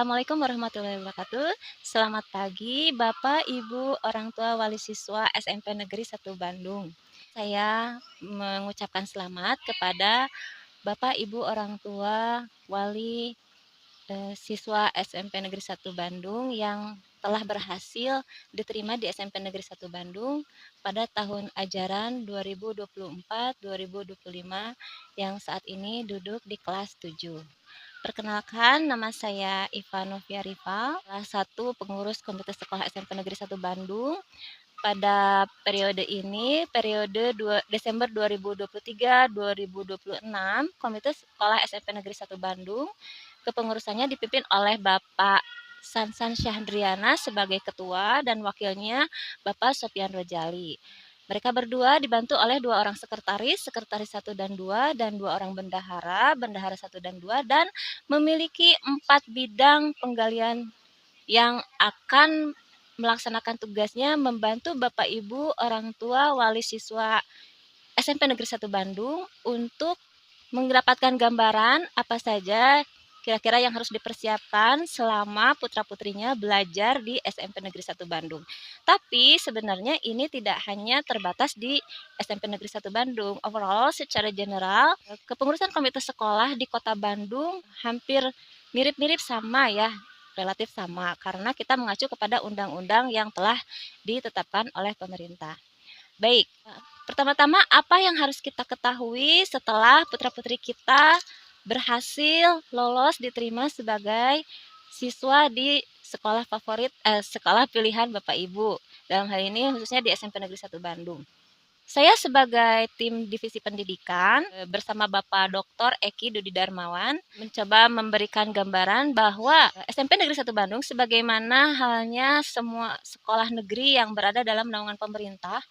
Assalamualaikum warahmatullahi wabarakatuh. Selamat pagi Bapak, Ibu, orang tua wali siswa SMP Negeri 1 Bandung. Saya mengucapkan selamat kepada Bapak, Ibu, orang tua wali siswa SMP Negeri 1 Bandung yang telah berhasil diterima di SMP Negeri 1 Bandung pada tahun ajaran 2024-2025 yang saat ini duduk di kelas 7. Perkenalkan, nama saya Iva Novia Rival, salah satu pengurus Komite Sekolah SMP Negeri 1 Bandung. Pada periode ini, periode Desember 2023-2026, Komite Sekolah SMP Negeri 1 Bandung, kepengurusannya dipimpin oleh Bapak Sansan Syahdriana sebagai ketua dan wakilnya Bapak Sofian Rojali. Mereka berdua dibantu oleh 2 orang sekretaris 1 dan 2 orang bendahara 1 dan 2, dan memiliki 4 bidang penggalian yang akan melaksanakan tugasnya membantu Bapak Ibu orang tua wali siswa SMP Negeri 1 Bandung untuk mendapatkan gambaran apa saja kira-kira yang harus dipersiapkan selama putra-putrinya belajar di SMP Negeri 1 Bandung. Tapi sebenarnya ini tidak hanya terbatas di SMP Negeri 1 Bandung. Overall secara general, kepengurusan komite sekolah di Kota Bandung hampir mirip-mirip sama ya, relatif sama karena kita mengacu kepada undang-undang yang telah ditetapkan oleh pemerintah. Baik, pertama-tama apa yang harus kita ketahui setelah putra-putri kita berhasil lolos diterima sebagai siswa di sekolah favorit, sekolah pilihan Bapak Ibu. Dalam hal ini khususnya di SMP Negeri 1 Bandung. Saya sebagai tim divisi pendidikan bersama Bapak Dr. Eki Dudi Darmawan mencoba memberikan gambaran bahwa SMP Negeri 1 Bandung sebagaimana halnya semua sekolah negeri yang berada dalam naungan pemerintah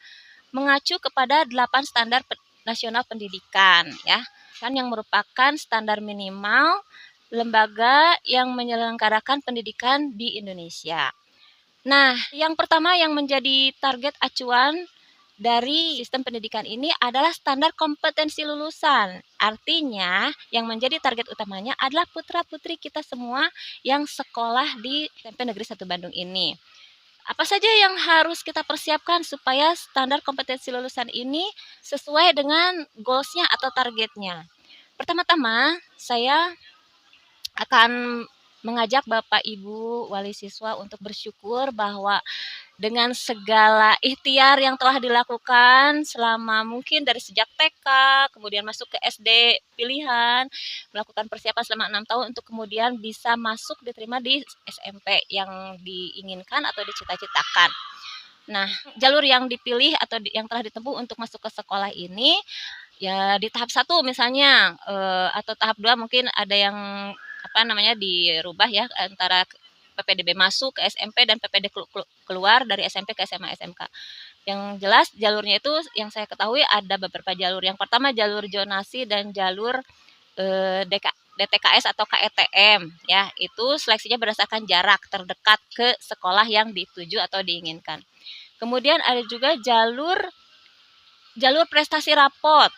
mengacu kepada 8 standar nasional pendidikan ya, kan yang merupakan standar minimal lembaga yang menyelenggarakan pendidikan di Indonesia. Nah, yang pertama yang menjadi target acuan dari sistem pendidikan ini adalah standar kompetensi lulusan. Artinya, yang menjadi target utamanya adalah putra-putri kita semua yang sekolah di SMP Negeri 1 Bandung ini. Apa saja yang harus kita persiapkan supaya standar kompetensi lulusan ini sesuai dengan goals-nya atau targetnya? Pertama-tama, saya akan mengajak Bapak Ibu wali siswa untuk bersyukur bahwa dengan segala ikhtiar yang telah dilakukan selama mungkin dari sejak TK, kemudian masuk ke SD pilihan, melakukan persiapan selama 6 tahun untuk kemudian bisa masuk diterima di SMP yang diinginkan atau dicita-citakan. Nah, jalur yang dipilih atau yang telah ditempuh untuk masuk ke sekolah ini, ya di tahap 1 misalnya, atau tahap 2 mungkin ada yang dirubah ya antara PPDB masuk ke SMP dan PPD keluar dari SMP ke SMA SMK. Yang jelas jalurnya itu yang saya ketahui ada beberapa jalur. Yang pertama jalur zonasi dan jalur DTKS atau KETM ya. Itu seleksinya berdasarkan jarak terdekat ke sekolah yang dituju atau diinginkan. Kemudian ada juga jalur prestasi rapot,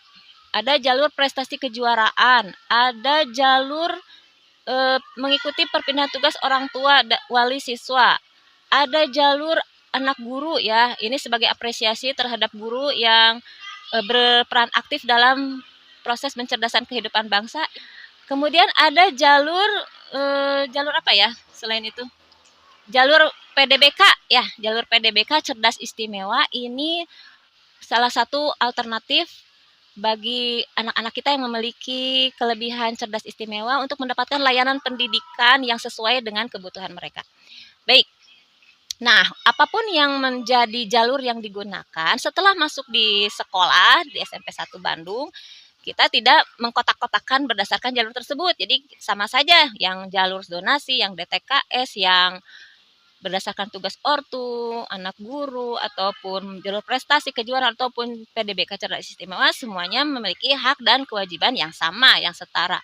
ada jalur prestasi kejuaraan, ada jalur mengikuti perpindahan tugas orang tua wali siswa. Ada jalur anak guru ya, ini sebagai apresiasi terhadap guru yang berperan aktif dalam proses pencerdasan kehidupan bangsa. Kemudian ada jalur apa ya selain itu? Jalur PDBK ya, jalur PDBK cerdas istimewa ini salah satu alternatif bagi anak-anak kita yang memiliki kelebihan cerdas istimewa untuk mendapatkan layanan pendidikan yang sesuai dengan kebutuhan mereka. Baik, nah apapun yang menjadi jalur yang digunakan setelah masuk di sekolah di SMP 1 Bandung, kita tidak mengkotak-kotakan berdasarkan jalur tersebut. Jadi sama saja yang jalur zonasi, yang DTKS, yang berdasarkan tugas ortu, anak guru, ataupun jalur prestasi kejuaraan, ataupun PDBK cerdas istimewa, semuanya memiliki hak dan kewajiban yang sama, yang setara.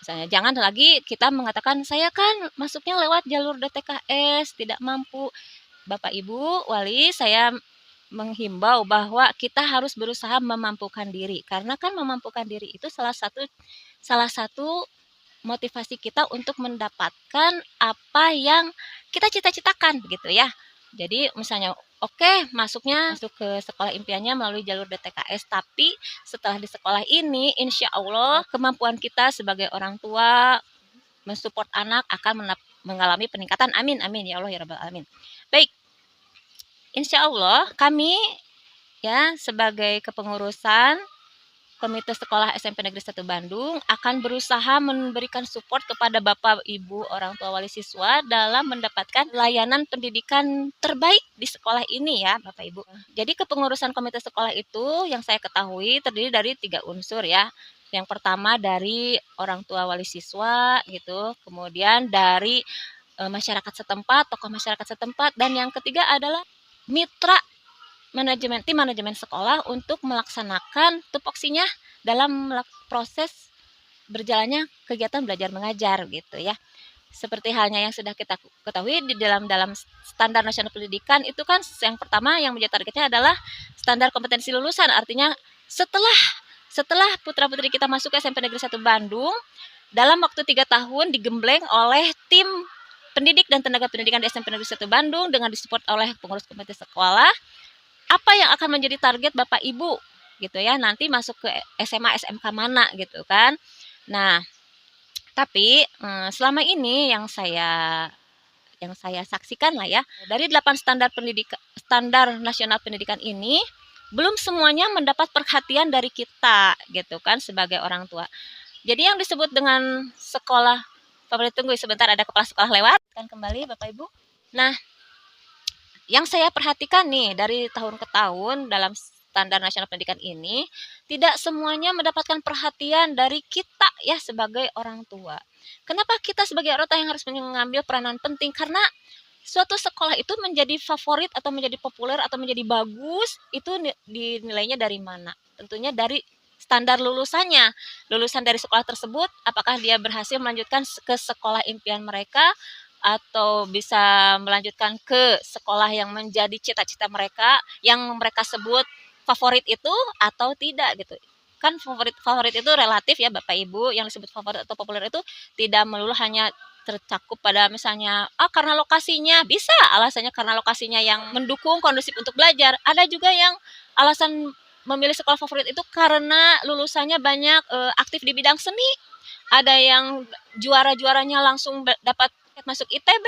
Misalnya, jangan lagi kita mengatakan, saya kan masuknya lewat jalur DTKS, tidak mampu. Bapak Ibu wali, saya menghimbau bahwa kita harus berusaha memampukan diri. Karena kan memampukan diri itu salah satu motivasi kita untuk mendapatkan apa yang kita cita-citakan begitu ya. Jadi misalnya masuk ke sekolah impiannya melalui jalur DTKS, tapi setelah di sekolah ini insya Allah kemampuan kita sebagai orang tua mensupport anak akan mengalami peningkatan. Amin amin ya Allah ya rabbal alamin. Baik, insya Allah kami ya sebagai kepengurusan Komite Sekolah SMP Negeri 1 Bandung akan berusaha memberikan support kepada Bapak Ibu orang tua wali siswa dalam mendapatkan layanan pendidikan terbaik di sekolah ini ya Bapak Ibu. Jadi kepengurusan komite sekolah itu yang saya ketahui terdiri dari 3 unsur ya. Yang pertama dari orang tua wali siswa gitu, kemudian dari masyarakat setempat, tokoh masyarakat setempat, dan yang ketiga adalah mitra tim manajemen sekolah untuk melaksanakan tupoksinya dalam proses berjalannya kegiatan belajar mengajar gitu ya. Seperti halnya yang sudah kita ketahui di dalam standar nasional pendidikan itu kan yang pertama yang menjadi targetnya adalah standar kompetensi lulusan. Artinya setelah putra-putri kita masuk ke SMP Negeri 1 Bandung, dalam waktu 3 tahun digembleng oleh tim pendidik dan tenaga pendidikan di SMP Negeri 1 Bandung dengan disupport oleh pengurus komite sekolah. Apa yang akan menjadi target Bapak Ibu gitu ya, nanti masuk ke SMA SMK mana gitu kan. Nah, tapi selama ini yang saya saksikan lah ya, dari 8 standar nasional pendidikan ini belum semuanya mendapat perhatian dari kita gitu kan sebagai orang tua. Jadi yang disebut dengan sekolah favorit, tunggu sebentar ada kepala sekolah lewat kan kembali Bapak Ibu. Nah, yang saya perhatikan nih dari tahun ke tahun dalam standar nasional pendidikan ini, tidak semuanya mendapatkan perhatian dari kita ya sebagai orang tua. Kenapa kita sebagai orang tua yang harus mengambil peranan penting? Karena suatu sekolah itu menjadi favorit atau menjadi populer atau menjadi bagus, itu dinilainya dari mana? Tentunya dari standar lulusannya. Lulusan dari sekolah tersebut, apakah dia berhasil melanjutkan ke sekolah impian mereka, atau bisa melanjutkan ke sekolah yang menjadi cita-cita mereka, yang mereka sebut favorit itu atau tidak gitu. Kan favorit itu relatif ya Bapak Ibu, yang disebut favorit atau populer itu tidak melulu hanya tercakup pada misalnya karena lokasinya, bisa alasannya karena lokasinya yang mendukung kondusif untuk belajar. Ada juga yang alasan memilih sekolah favorit itu karena lulusannya banyak aktif di bidang seni. Ada yang juara-juaranya langsung dapat masuk ITB,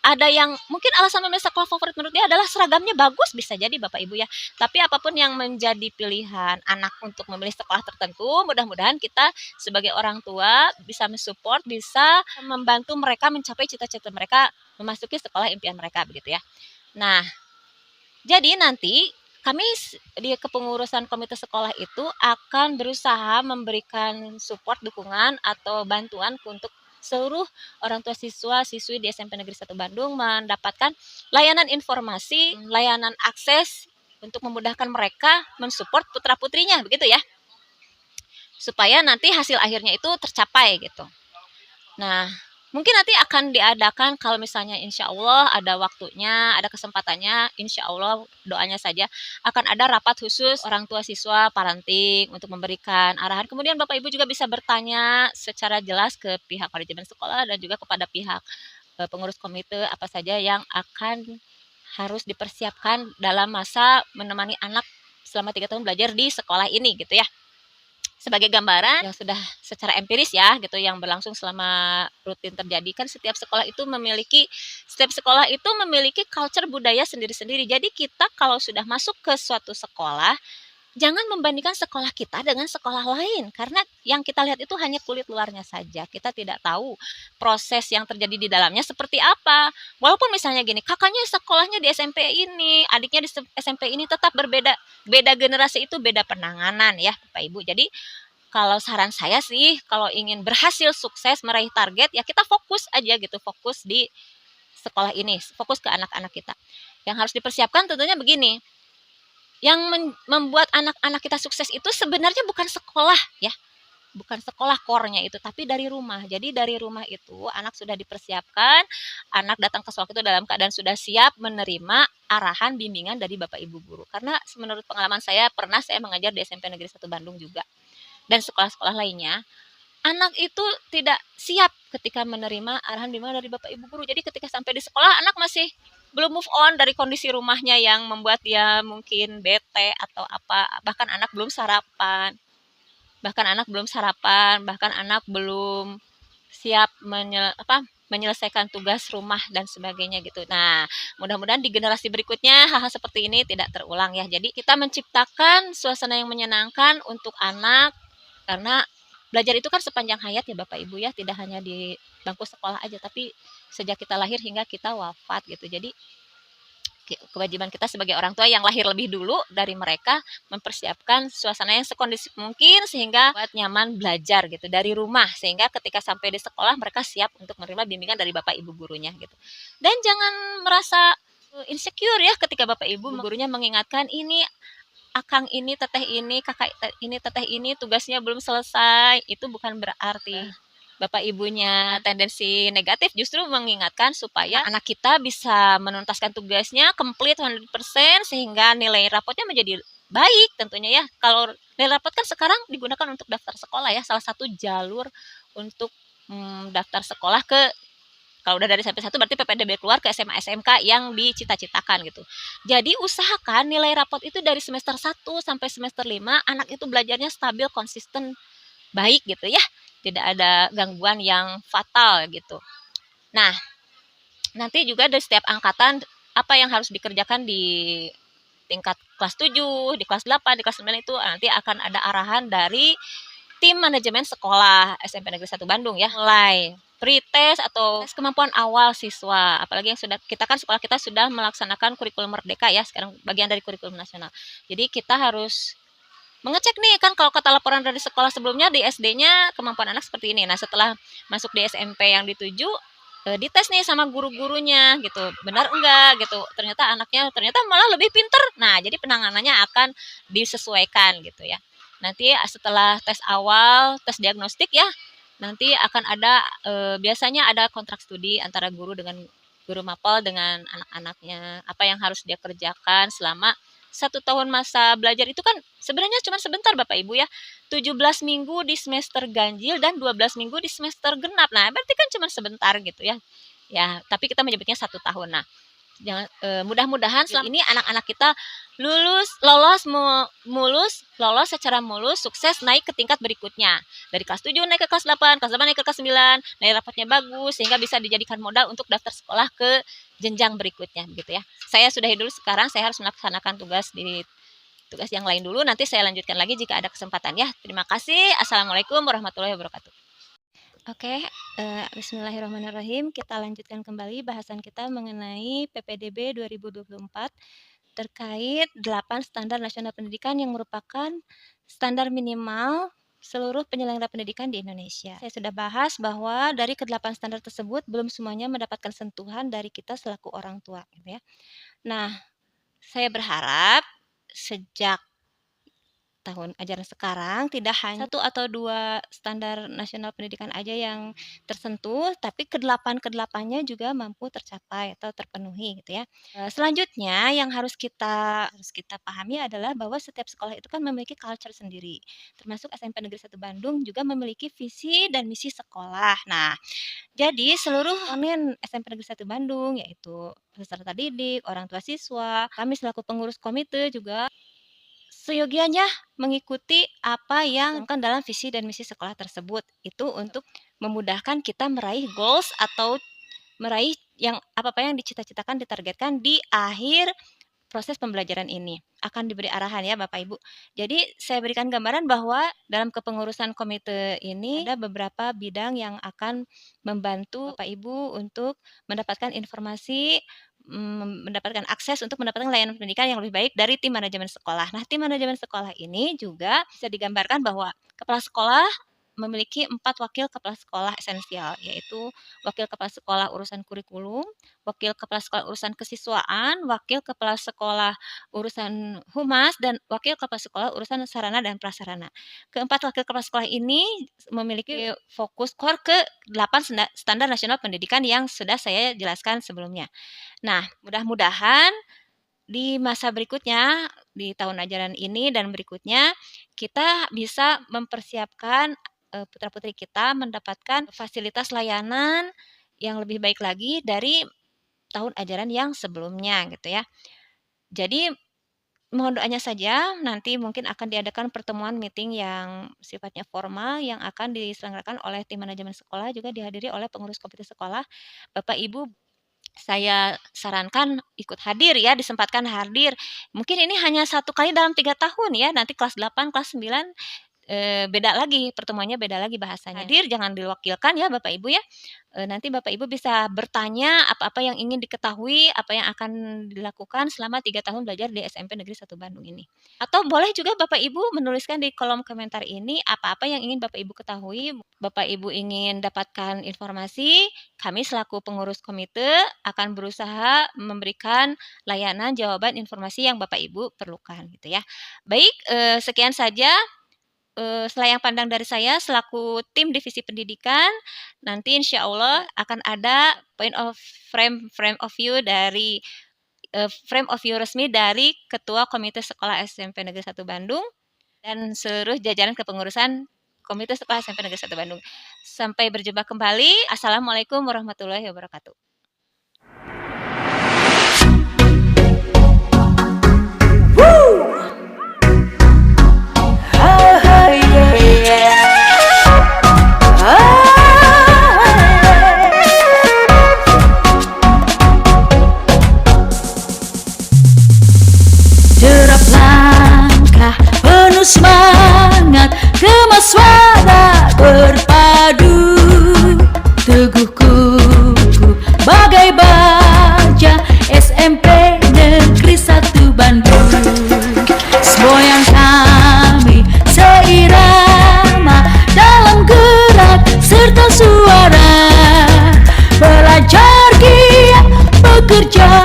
ada yang mungkin alasan memilih sekolah favorit menurut dia adalah seragamnya bagus, bisa jadi Bapak Ibu ya. Tapi apapun yang menjadi pilihan anak untuk memilih sekolah tertentu, mudah-mudahan kita sebagai orang tua bisa mensupport, bisa membantu mereka mencapai cita-cita mereka memasuki sekolah impian mereka begitu ya. Nah, jadi nanti kami di kepengurusan komite sekolah itu akan berusaha memberikan support, dukungan atau bantuan untuk seluruh orang tua siswa-siswi di SMP Negeri 1 Bandung mendapatkan layanan informasi, layanan akses untuk memudahkan mereka mensupport putra-putrinya begitu ya. Supaya nanti hasil akhirnya itu tercapai gitu. Nah, mungkin nanti akan diadakan kalau misalnya insya Allah ada waktunya, ada kesempatannya, insya Allah doanya saja akan ada rapat khusus orang tua siswa parenting untuk memberikan arahan. Kemudian Bapak Ibu juga bisa bertanya secara jelas ke pihak manajemen sekolah dan juga kepada pihak pengurus komite apa saja yang akan harus dipersiapkan dalam masa menemani anak selama 3 tahun belajar di sekolah ini gitu ya. Sebagai gambaran yang sudah secara empiris ya gitu yang berlangsung selama rutin terjadi, kan setiap sekolah itu memiliki culture budaya sendiri-sendiri. Jadi kita kalau sudah masuk ke suatu sekolah, jangan membandingkan sekolah kita dengan sekolah lain, karena yang kita lihat itu hanya kulit luarnya saja. Kita tidak tahu proses yang terjadi di dalamnya seperti apa. Walaupun misalnya gini, kakaknya sekolahnya di SMP ini, adiknya di SMP ini, tetap beda generasi itu beda penanganan ya Bapak Ibu. Jadi kalau saran saya sih, kalau ingin berhasil sukses meraih target, ya kita fokus aja gitu, fokus di sekolah ini, fokus ke anak-anak kita. Yang harus dipersiapkan tentunya begini, yang membuat anak-anak kita sukses itu sebenarnya bukan sekolah ya, bukan sekolah core-nya itu, tapi dari rumah. Jadi dari rumah itu anak sudah dipersiapkan, anak datang ke sekolah itu dalam keadaan sudah siap menerima arahan bimbingan dari Bapak Ibu guru. Karena menurut pengalaman saya, pernah saya mengajar di SMP Negeri 1 Bandung juga dan sekolah-sekolah lainnya, anak itu tidak siap ketika menerima arahan bimbingan dari bapak ibu guru. Jadi ketika sampai di sekolah anak masih belum move on dari kondisi rumahnya yang membuat dia mungkin bete atau apa, bahkan anak belum sarapan, bahkan anak belum siap menyelesaikan tugas rumah dan sebagainya gitu. Nah, mudah-mudahan di generasi berikutnya hal-hal seperti ini tidak terulang ya. Jadi kita menciptakan suasana yang menyenangkan untuk anak karena belajar itu kan sepanjang hayat ya Bapak Ibu ya, tidak hanya di bangku sekolah aja tapi sejak kita lahir hingga kita wafat gitu. Jadi kewajiban kita sebagai orang tua yang lahir lebih dulu dari mereka mempersiapkan suasana yang sekondusif mungkin sehingga buat nyaman belajar gitu dari rumah sehingga ketika sampai di sekolah mereka siap untuk menerima bimbingan dari bapak ibu gurunya gitu. Dan jangan merasa insecure ya ketika bapak ibu gurunya mengingatkan ini akang ini, teteh ini, kakak ini, teteh ini tugasnya belum selesai. Itu bukan berarti bapak ibunya tendensi negatif, justru mengingatkan supaya anak kita bisa menuntaskan tugasnya complete 100% sehingga nilai rapotnya menjadi baik tentunya ya. Kalau nilai rapot kan sekarang digunakan untuk daftar sekolah ya, salah satu jalur untuk daftar sekolah ke kalau udah dari SMP 1 berarti PPDB keluar ke SMA SMK yang dicita-citakan gitu. Jadi usahakan nilai rapot itu dari semester 1 sampai semester 5 anak itu belajarnya stabil, konsisten, baik gitu ya. Tidak ada gangguan yang fatal gitu. Nah, nanti juga dari setiap angkatan apa yang harus dikerjakan di tingkat kelas 7, di kelas 8, di kelas 9 itu nanti akan ada arahan dari tim manajemen sekolah SMP Negeri 1 Bandung ya. Mulai pretest atau tes kemampuan awal siswa. Apalagi yang sekolah kita sudah melaksanakan kurikulum merdeka ya, sekarang bagian dari kurikulum nasional. Jadi kita harus mengecek nih kan kalau kata laporan dari sekolah sebelumnya di SD-nya kemampuan anak seperti ini. Nah, setelah masuk di SMP yang dituju dites nih sama guru-gurunya gitu. Benar enggak gitu. Ternyata anaknya malah lebih pinter. Nah, jadi penanganannya akan disesuaikan gitu ya. Nanti setelah tes awal, tes diagnostik ya, nanti akan ada biasanya ada kontrak studi antara guru mapel dengan anak-anaknya. Apa yang harus dia kerjakan selama 1 tahun masa belajar itu kan sebenarnya cuma sebentar Bapak Ibu ya. 17 minggu di semester ganjil dan 12 minggu di semester genap. Nah, berarti kan cuma sebentar gitu ya. Ya, tapi kita menyebutnya 1 tahun. Nah, jangan mudah-mudahan selama ini anak-anak kita lolos secara mulus, sukses naik ke tingkat berikutnya. Dari kelas 7 naik ke kelas 8, kelas 8 naik ke kelas 9, nilai rapotnya bagus sehingga bisa dijadikan modal untuk daftar sekolah ke jenjang berikutnya gitu ya. Saya sudahi dulu sekarang, saya harus melaksanakan tugas yang lain dulu, nanti saya lanjutkan lagi jika ada kesempatan ya. Terima kasih. Assalamualaikum warahmatullahi wabarakatuh. Oke, bismillahirrahmanirrahim. Kita lanjutkan kembali bahasan kita mengenai PPDB 2024 terkait 8 standar nasional pendidikan yang merupakan standar minimal seluruh penyelenggara pendidikan di Indonesia. Saya sudah bahas bahwa dari ke-8 standar tersebut belum semuanya mendapatkan sentuhan dari kita selaku orang tua gitu ya. Nah, saya berharap sejak tahun ajaran sekarang tidak hanya 1 atau 2 standar nasional pendidikan aja yang tersentuh, tapi ke-8-nya juga mampu tercapai atau terpenuhi gitu ya. Selanjutnya yang harus kita pahami adalah bahwa setiap sekolah itu kan memiliki culture sendiri. Termasuk SMP Negeri 1 Bandung juga memiliki visi dan misi sekolah. Nah, jadi seluruh komponen SMP Negeri 1 Bandung yaitu peserta didik, orang tua siswa, kami selaku pengurus komite juga seyogianya mengikuti apa yang kan dalam visi dan misi sekolah tersebut. Itu untuk memudahkan kita meraih goals atau meraih apa-apa yang dicita-citakan, ditargetkan di akhir proses pembelajaran ini. Akan diberi arahan ya Bapak Ibu. Jadi saya berikan gambaran bahwa dalam kepengurusan komite ini ada beberapa bidang yang akan membantu Bapak Ibu untuk mendapatkan informasi, mendapatkan akses untuk mendapatkan layanan pendidikan yang lebih baik dari tim manajemen sekolah. Nah, tim manajemen sekolah ini juga bisa digambarkan bahwa kepala sekolah memiliki 4 wakil kepala sekolah esensial, yaitu wakil kepala sekolah urusan kurikulum, wakil kepala sekolah urusan kesiswaan, wakil kepala sekolah urusan humas, dan wakil kepala sekolah urusan sarana dan prasarana. Keempat wakil kepala sekolah ini memiliki fokus core ke 8 standar nasional pendidikan yang sudah saya jelaskan sebelumnya. Nah, mudah-mudahan di masa berikutnya, di tahun ajaran ini dan berikutnya, kita bisa mempersiapkan putra-putri kita mendapatkan fasilitas layanan yang lebih baik lagi dari tahun ajaran yang sebelumnya gitu ya. Jadi mohon doanya saja, nanti mungkin akan diadakan pertemuan meeting yang sifatnya formal yang akan diselenggarakan oleh tim manajemen sekolah, juga dihadiri oleh pengurus komite sekolah. Bapak Ibu, saya sarankan ikut hadir ya, disempatkan hadir. Mungkin ini hanya 1 kali dalam 3 tahun ya, nanti kelas 8, kelas 9 beda lagi, pertemuannya beda lagi bahasanya. Hadir, jangan diwakilkan ya Bapak Ibu ya. Nanti Bapak Ibu bisa bertanya apa-apa yang ingin diketahui, apa yang akan dilakukan selama 3 tahun belajar di SMP Negeri 1 Bandung ini. Atau boleh juga Bapak Ibu menuliskan di kolom komentar ini apa-apa yang ingin Bapak Ibu ketahui. Bapak Ibu ingin dapatkan informasi, kami selaku pengurus komite akan berusaha memberikan layanan jawaban informasi yang Bapak Ibu perlukan gitu ya. Baik, sekian saja selayang pandang dari saya selaku tim divisi pendidikan. Nanti insya Allah akan ada frame of view dari frame of view resmi dari Ketua Komite Sekolah SMP Negeri 1 Bandung dan seluruh jajaran kepengurusan Komite Sekolah SMP Negeri 1 Bandung. Sampai berjumpa kembali. Assalamualaikum warahmatullahi wabarakatuh. Semangat kemas suara berpadu, teguh kuku bagai baja SMP Negeri 1 Bandung. Semboyan kami seirama dalam gerak serta suara, belajar giat bekerja